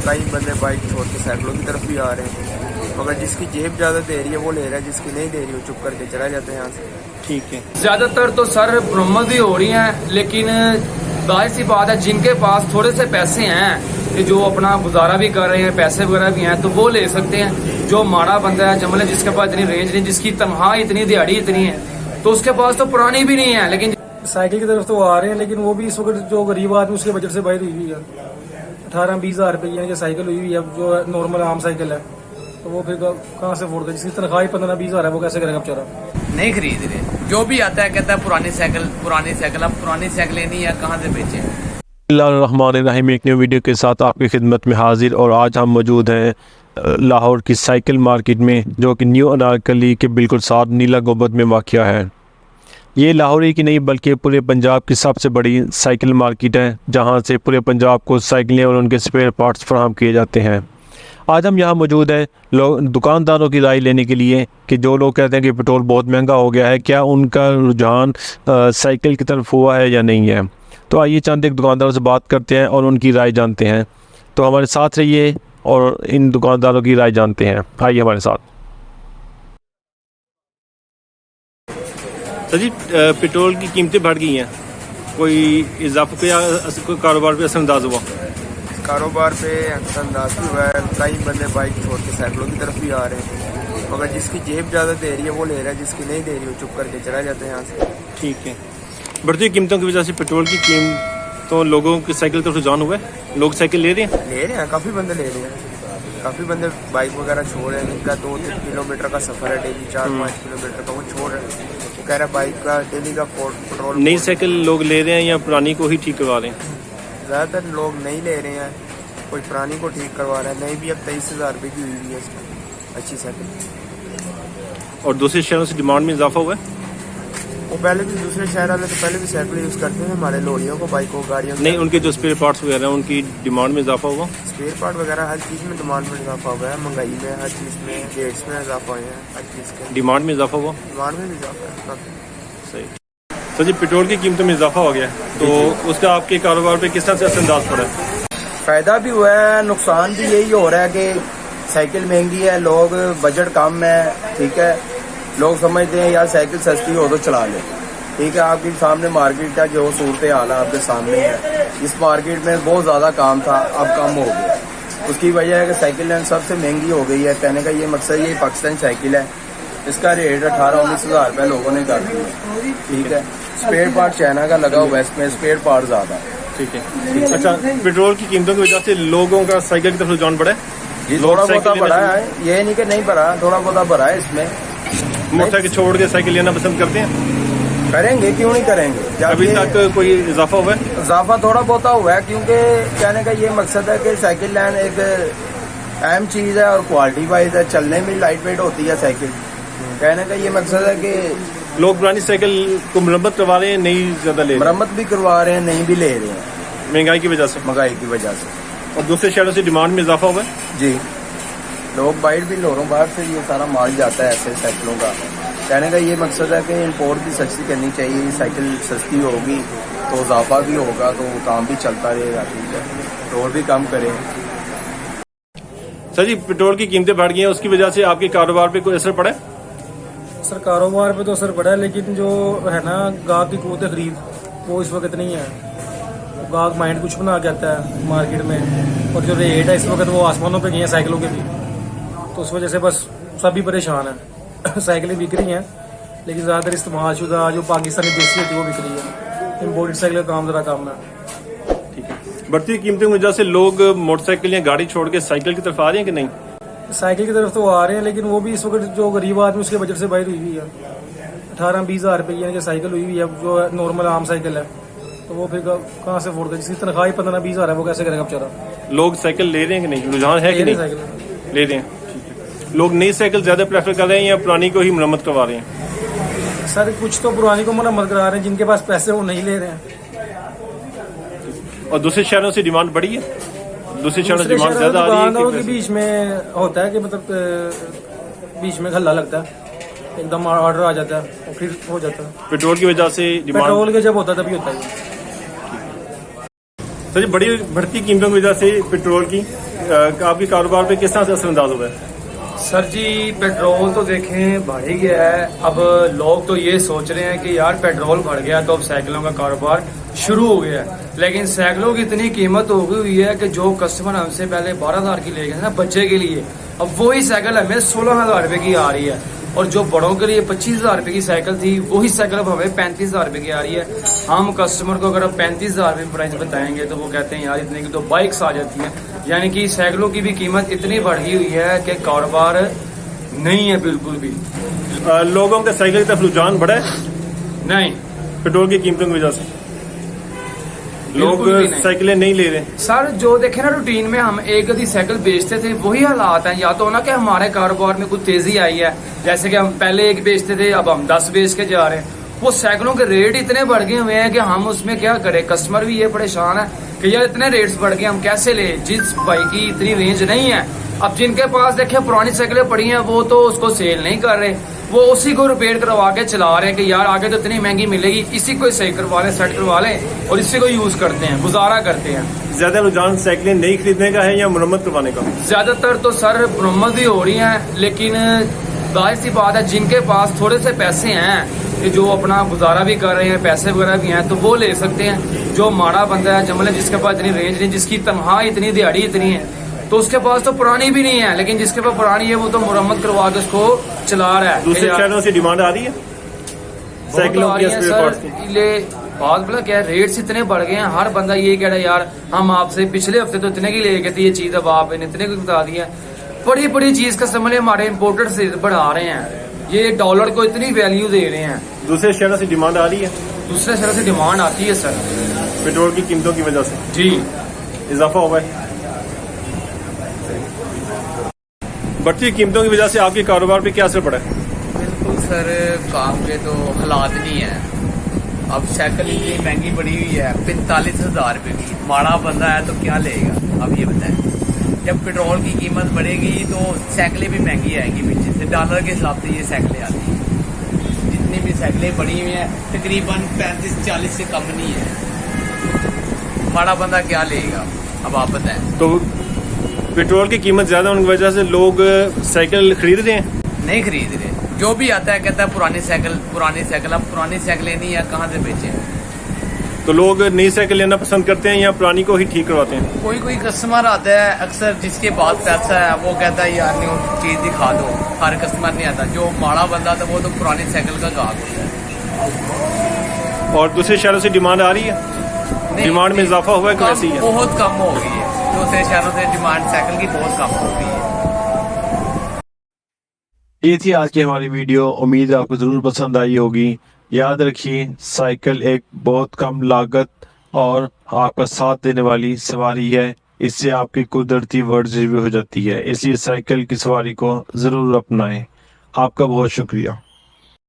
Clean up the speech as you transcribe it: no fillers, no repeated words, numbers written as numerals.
कई बंदे बाइक छोड़ के साइकिलों की तरफ भी आ रहे हैं, मगर जिसकी जेब ज़्यादा दे रही है वो ले रहा है, जिसकी नहीं दे रही वो चुप करके चला जाता है यहाँ से। ठीक है, ज्यादातर तो सर मुरम्मत भी हो रही हैं, लेकिन जाहिर सी बात है जिनके पास थोड़े से पैसे हैं कि जो अपना गुजारा भी कर रहे हैं, पैसे वगैरह भी हैं, तो वो ले सकते हैं। जो माड़ा बंदा है जमले, जिसके पास इतनी रेंज नहीं, जिसकी तनख्वाह इतनी, दिहाड़ी इतनी है, तो उसके पास तो पुरानी भी नहीं है। लेकिन साइकिल की तरफ तो आ रहे हैं, लेकिन वो भी इस वक्त जो गरीब आदमी उसके बजट से बाहर हुई हुई है। 18-20 हज़ार रुपये की साइकिल हुई हुई है, जो नॉर्मल आम साइकिल है, तो वो फिर कहाँ से अफोर्ड करे? जिसकी तनख्वाह 15-20 हज़ार है वो कैसे करेगा बेचारा? नहीं खरीद रहे, जो भी आता है कहता है पुरानी साइकिल, अब पुरानी साइकिल लेनी है, कहाँ से बेचे? बिस्मिल्लाहिर्रहमानिर्रहीम। एक न्यू वीडियो के साथ आपकी खिदमत में हाजिर, और आज हम मौजूद हैं लाहौर की साइकिल मार्केट में, जो कि न्यू अनारकली के बिल्कुल साथ नीला गुंबद में वाक़या है। ये लाहौर ही की नहीं बल्कि पूरे पंजाब की सबसे बड़ी साइकिल मार्केट है, जहाँ से पूरे पंजाब को साइकिलें और उनके स्पेयर पार्ट्स फराहम किए जाते हैं। आज हम यहाँ मौजूद हैं दुकानदारों की राय लेने के लिए कि जो लोग कहते हैं कि पेट्रोल बहुत महंगा हो गया है, क्या उनका रुझान साइकिल की तरफ हुआ है या नहीं है। तो आइए चंद एक दुकानदारों से बात करते हैं और उनकी राय जानते हैं। तो हमारे साथ रहिए और इन दुकानदारों की राय जानते हैं। आइए हमारे साथ। सर जी, पेट्रोल की कीमतें बढ़ गई हैं, कोई इजाफा कोई कारोबार पे असरअंदाज हुआ? कारोबार पे असरअंदाज भी हुआ है, कई बंदे बाइक छोड़ के साइकिलों की तरफ भी आ रहे हैं, मगर जिसकी जेब ज़्यादा दे रही है वो ले रहा है, जिसकी नहीं दे रही वो चुप करके चला जाता है यहाँ से। ठीक है, बढ़ती कीमतों की वजह से पेट्रोल की कीमतों लोगों की साइकिल तो रुझान हुआ है, लोग साइकिल ले रहे हैं, काफ़ी बंदे ले रहे हैं। काफ़ी बंदे बाइक वगैरह छोड़ रहे हैं, जिनका 2-3 किलोमीटर का सफ़र है डेली, 4-5 किलोमीटर का, वो छोड़ रहे हैं। वो कह रहा है बाइक का डेली का पेट्रोल। नई साइकिल लोग ले रहे हैं या पुरानी को ही ठीक करवा रहे हैं? ज़्यादातर लोग नहीं ले रहे हैं, कोई पुरानी को ठीक करवा रहा है। नई भी अब 23 हज़ार रुपये की हुई हुई है इसमें, अच्छी साइकिल। और दूसरे शहरों से डिमांड में इजाफा हुआ है? वो पहले भी दूसरे शहर वाले तो पहले भी साइकिल यूज़ करते हैं, हमारे लोरियों को, बाइकों, गाड़ियों नहीं, उनके जो स्पेयर पार्ट्स वगैरह हैं उनकी डिमांड में इजाफा हुआ? स्पेयर पार्ट वगैरह हर चीज़ में डिमांड में इजाफा हुआ है, महंगाई में, हर चीज़ में, रेट्स में इजाफा हुआ है, हर चीज़ के डिमांड में इजाफा हुआ? डिमांड में भी इजाफा है काफ़ी। सही। सर जी, पेट्रोल की कीमतों में इजाफा हो गया है, तो उसका आपके कारोबार पे किस तरह से असरअंदाज पड़ा है? फायदा भी हुआ है, नुकसान भी यही हो रहा है कि साइकिल महंगी है, लोग बजट कम है, ठीक है, लोग समझते हैं यार साइकिल सस्ती हो तो चला ले, ठीक है। आपके सामने मार्केट का जो सूरत हाल है आपके सामने है। इस मार्केट में बहुत ज़्यादा काम था, अब कम हो गया। उसकी वजह है कि साइकिल सबसे महंगी हो गई है। कहने का ये मकसद, ये पाकिस्तानी साइकिल है, इसका रेट 18-19 हज़ार रुपये लोगों ने कर दिया, ठीक है। स्पेयर पार्ट चाइना का लगा हुआ है, इसमें स्पेयर पार्ट ज़्यादा है, ठीक है। अच्छा, पेट्रोल की कीमतों की वजह से लोगों का साइकिल की तरफ रुझान बढ़ा है? ये थोड़ा बहुत बढ़ा है, ये नहीं कि नहीं बढ़ा, थोड़ा बहुत बढ़ा है। इसमें मोटरसाइकिल छोड़ के साइकिल लेना पसंद करते हैं? करेंगे, क्यों नहीं करेंगे। अभी तक कोई इजाफा हुआ है? इजाफा थोड़ा बहुत हुआ है, क्योंकि कहने का ये मकसद है कि साइकिल लाइन एक अहम चीज़ है और क्वालिटी वाइज है, चलने में लाइट वेट होती है साइकिल। कहने का ये मकसद है कि लोग पुरानी साइकिल को मरम्मत करवा रहे हैं, नई ज़्यादा ले रहे हैं? मरम्मत भी करवा रहे हैं, नहीं भी ले रहे हैं, महंगाई की वजह से। महंगाई की वजह से। और दूसरे शहरों से डिमांड में इजाफा हुआ है? जी, लोग बाहर से ये सारा माल जाता है ऐसे साइकिलों का। कहने का ये मकसद है कि इंपोर्ट भी सस्ती करनी चाहिए, साइकिल सस्ती होगी तो इजाफा भी होगा, तो काम भी चलता रहेगा, ठीक है, पेट्रोल भी कम करे। सर जी, पेट्रोल की कीमतें बढ़ गई हैं, उसकी वजह से आपके कारोबार पे कोई असर पड़ा है? सर कारोबार पे तो असर पड़ा है, लेकिन जो है ना गाहक की क़ुव्वत खरीद वो इस वक्त नहीं है। गाहक माइंड कुछ बना के आता है मार्केट में, और जो रेट है इस वक्त वो आसमानों पे गई है साइकिलों के भी, तो उस वजह से बस सभी परेशान है। साइकिलें बिक रही हैं, लेकिन ज़्यादातर इस्तेमाल शुदा जो पाकिस्तानी देसी होती है वो बिक रही है। इम्पोर्टेड साइकिल का काम ज़रा कम है। ठीक है। बढ़ती कीमतों की वजह से लोग मोटरसाइकिल या गाड़ी छोड़ के साइकिल की तरफ आ रहे हैं कि नहीं? साइकिल की तरफ तो आ रहे हैं, लेकिन वो भी इस वक्त जो गरीब आदमी उसके बजट से बाहर हुई हुई है। 18-20 हज़ार रुपये की साइकिल हुई हुई है, जो नॉर्मल आम साइकिल है, तो वो फिर कहाँ से अफोर्ड करे? जिसकी तनख्वाह 15-20 हज़ार है वो कैसे करेगा बेचारा? लोग साइकिल ले रहे हैं कि नहीं, रुझान है कि नहीं? साइकिल ले रहे हैं। लोग नई साइकिल ज्यादा प्रेफर कर रहे हैं या पुरानी को ही मरम्मत करवा रहे हैं? सर कुछ तो पुरानी को मरम्मत करा रहे हैं, जिनके पास पैसे वो नहीं ले रहे हैं। और दूसरे शहरों से डिमांड बढ़ी है? दूसरे शहरों से डिमांड ज्यादा आ रही है? बीच में होता है कि मतलब बीच में हल्ला लगता है, एकदम ऑर्डर आ जाता है और फिर हो जाता है। पेट्रोल की वजह से डिमांड? पेट्रोल के जब होता है तभी होता है। सर जी, बढ़ती कीमतों की वजह से पेट्रोल की आपके कारोबार पे किस तरह से असरअंदाज हुआ है? सर जी पेट्रोल तो देखें बढ़ ही गया है। अब लोग तो ये सोच रहे हैं कि यार पेट्रोल बढ़ गया तो अब साइकिलों का कारोबार शुरू हो गया है, लेकिन साइकिलों की इतनी कीमत हो गई हुई है कि जो कस्टमर हमसे पहले 12,000 की ले गए ना बच्चे के लिए, अब वही साइकिल हमें 16,000 रुपए की आ रही है। और जो बड़ों के लिए 25,000 रुपए की साइकिल थी वही साइकिल अब हमें 35,000 रुपए की आ रही है। हम कस्टमर को अगर अब 35,000 रुपए प्राइस बताएंगे तो वो कहते हैं यार इतने की तो बाइक्स आ जाती हैं। यानी कि साइकिलों की भी कीमत इतनी बढ़ी हुई है कि कारोबार नहीं है बिल्कुल भी। लोगों का साइकिल की तरफ रुझान बढ़ा है नहीं, पेट्रोल की कीमतों की वजह से? लोग बिल्कुल भी नहीं। साइकिलें नहीं ले रहे। सर जो देखे ना रूटीन में हम एक आधी साइकिल बेचते थे वही हालात हैं। या तो ना कि हमारे कारोबार में कुछ तेजी आई है, जैसे कि हम पहले एक बेचते थे अब हम 10 बेच के जा रहे हैं। वो साइकिलों के रेट इतने बढ़ गए हुए हैं कि हम उसमें क्या करें। कस्टमर भी ये परेशान है कि यार इतने रेट्स बढ़ गए हम कैसे ले, जिस बाइक की इतनी रेंज नहीं है। अब जिनके पास देखे पुरानी साइकिलें पड़ी हैं वो तो उसको सेल नहीं कर रहे, वो उसी को रिपेयर करवा के चला रहे हैं कि यार आगे तो इतनी महंगी मिलेगी, इसी को सही करवा लें, सेट करवा लें और इसी को यूज करते हैं, गुजारा करते हैं। ज्यादा रुझान साइकिलें नहीं खरीदने का है या मुरम्मत करवाने का? ज्यादातर तो सर मुरम्मत ही हो रही है, लेकिन जाहिर सी बात है जिनके पास थोड़े से पैसे हैं कि जो अपना गुजारा भी कर रहे हैं, पैसे वगैरह भी हैं तो वो ले सकते हैं। जो माड़ा बंदा है जमले जिसके पास इतनी रेंज नहीं, जिसकी तनख्वाह इतनी दिहाड़ी इतनी है तो उसके पास तो पुरानी भी नहीं है, लेकिन जिसके पास पुरानी है वो तो मुरम्मत करवा के उसको चला रहा है। दूसरे शहरों से डिमांड आ रही है साइकिलों की, स्पेयर पार्ट्स की? बात बोला क्या रेट्स इतने बढ़ गए हैं, हर बंदा ये कह रहा है यार हम आपसे पिछले हफ्ते तो इतने की ले गए थे ये चीज, अब आप इतने की बता दी है। बड़ी बड़ी चीज का समझ हमारे इम्पोर्टेड से बढ़ा रहे हैं, ये डॉलर को इतनी वैल्यू दे रहे हैं। दूसरे शहरों से डिमांड आ रही है? दूसरे शहरों से डिमांड आती है सर। पेट्रोल की कीमतों की वजह से जी इजाफा हुआ है। बढ़ती कीमतों की वजह से आपके कारोबार पे क्या असर पड़ा है? बिल्कुल सर, काम के तो हालात नहीं है। अब साइकिल इतनी महंगी पड़ी हुई है 45,000 रुपए की, माड़ा बंदा है तो क्या लेगा अब ये बताएं। जब पेट्रोल की कीमत बढ़ेगी तो साइकिलें भी महंगी आएंगी पीछे से, डॉलर के हिसाब से ये साइकिलें आती हैं। जितनी भी साइकिलें पड़ी हुई हैं तकरीबन 35-40 से कम नहीं है। माड़ा बंदा क्या लेगा अब आप बताएं। तो पेट्रोल की कीमत ज्यादा होने की वजह से लोग साइकिल खरीद रहे हैं? नहीं खरीद रहे, जो भी आता है कहता है पुरानी साइकिल। अब पुरानी साइकिलें नहीं है, कहाँ से बेचें? तो लोग नई साइकिल लेना पसंद करते हैं या पुरानी को ही ठीक करवाते हैं? कोई कस्टमर आता है अक्सर जिसके पास पैसा है वो कहता है यार न्यू चीज दिखा दो। हर कस्टमर नहीं आता, जो माड़ा बंदा था वो तो पुरानी साइकिल का गाहक होता है। और दूसरे शहरों से डिमांड आ रही है? नहीं, डिमांड में इजाफा हुआ है कि वैसे ही है? बहुत कम हो गई है, दूसरे शहरों से डिमांड साइकिल की बहुत कम हो गई है। ये थी आज की हमारी वीडियो। उम्मीद है आपको ज़रूर पसंद आई होगी। याद रखिए साइकिल एक बहुत कम लागत और आपका साथ देने वाली सवारी है। इससे आपकी कुदरती वर्जिश भी हो जाती है, इसलिए साइकिल की सवारी को ज़रूर अपनाएं। आपका बहुत शुक्रिया।